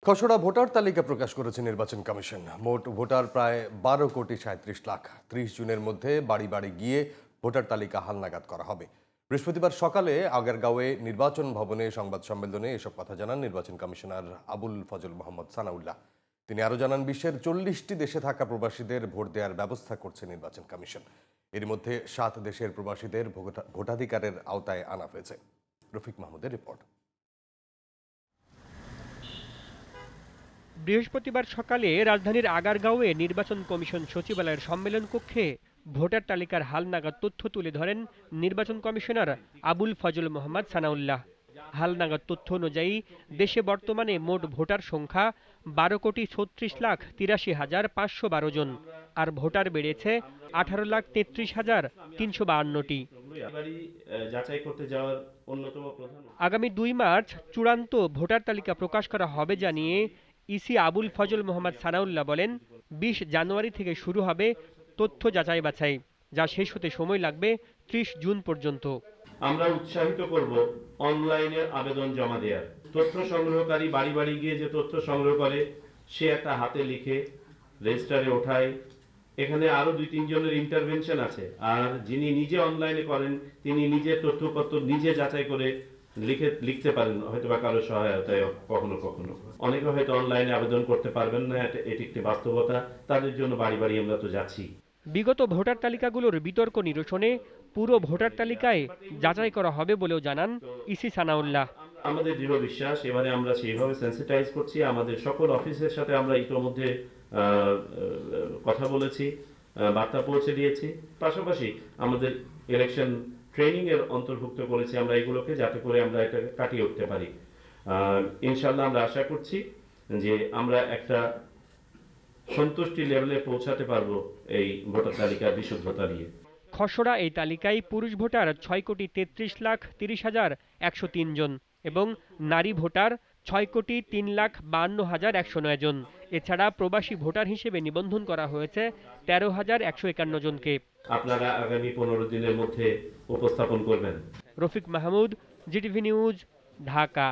খসড়া ভোটার তালিকা প্রকাশ করেছে নির্বাচন কমিশন। মোট ভোটার প্রায় 12,37,00,000। 30 জুনের মধ্যে বাড়ি বাড়ি গিয়ে ভোটার তালিকা হালনাগাদ করা হবে। বৃহস্পতিবার সকালে আগারগাঁওয়ে নির্বাচন ভবনে সংবাদ সম্মেলনে এসব কথা জানান নির্বাচন কমিশনার আবুল ফজল মোহাম্মদ সানাউল্লাহ। তিনি আরও জানান, বিশ্বের 40টি দেশে থাকা প্রবাসীদের ভোট দেওয়ার ব্যবস্থা করছে নির্বাচন কমিশন। এর মধ্যে 7 দেশের প্রবাসীদের ভোটাধিকারের আওতায় আনা হয়েছে। রফিক মাহমুদের রিপোর্ট। বৃহস্পতিবার সকালে রাজধানীর আগারগাঁওয়ে নির্বাচন কমিশন সচিবালয়ের সম্মেলন কক্ষে ভোটার তালিকার হালনাগাদ তথ্য তুলে ধরেন নির্বাচন কমিশনার আবুল ফজল মোহাম্মদ সানাউল্লাহ। হালনাগাদ তথ্য অনুযায়ী দেশে বর্তমানে মোট ভোটার সংখ্যা 12,36,83,512 জন, আর ভোটার বেড়েছে 18,33,352টি। আগামী 2 মার্চ চূড়ান্ত ভোটার তালিকা প্রকাশ করা হবে জানিয়ে ইসি আবুল ফজল মোহাম্মদ সানাউল্লাহ বলেন, 20 জানুয়ারি থেকে শুরু হবে তথ্য যাচাই বাছাই, যা শেষ হতে সময় লাগবে 30 জুন পর্যন্ত। আমরা উৎসাহিত করব অনলাইনে আবেদন জমা দেওয়ার। তথ্য সংগ্রহকারী বাড়ি বাড়ি গিয়ে যে তথ্য সংগ্রহ করে সে একটা হাতে লিখে রেজিস্টারে ওঠায়। এখানে আরো 2-3 জনের ইন্টারভেনশন আছে। আর যিনি নিজে অনলাইনে করেন তিনি নিজের তথ্যপত্র নিজে যাচাই করে লিখতে পারেন, হয়তো বা কারো সহায়তায় কখনো কখনো। অনেকে হয়তো অনলাইনে আবেদন করতে পারবেন না, এটি একটি বাস্তবতা। তাদের জন্য বাড়ি বাড়ি আমরা তো যাচ্ছি। বিগত ভোটার তালিকাগুলোর বিতর্ক নিরসনে পুরো ভোটার তালিকায় যাচাই করা হবে বলেও জানান ইসি সানাউল্লাহ। আমাদের দৃঢ় বিশ্বাস, এবারে আমরা সেইভাবে সেন্সিটাইজ করছি। আমাদের সকল অফিসের সাথে আমরা ইতোমধ্যে কথা বলেছি, বার্তা পৌঁছে দিয়েছি। পাশাপাশি আমাদের ইলেকশন ট্রেনিং এর অন্তর্ভুক্ত করেছি আমরা এগুলোকে, যাতে করে আমরা এটা কাটিয়ে উঠতে পারি। ইনশাআল্লাহ আমরা আশা করছি যে আমরা একটা সন্তুষ্টি লেভেলে পৌঁছাতে পারবো এই ভোটার তালিকার বিশুদ্ধতা নিয়ে। খসড়া এই তালিকায় পুরুষ ভোটার 6,33,30,103 জন এবং নারী ভোটার 6,03,52,109 জন। এছাড়া প্রবাসী ভোটার হিসেবে নিবন্ধন করা হয়েছে 13,151 জনকে। আপনারা আগামী 15 দিনের মধ্যে উপস্থাপন করবেন। Rafiq Mahmud, GTV news, Dhaka.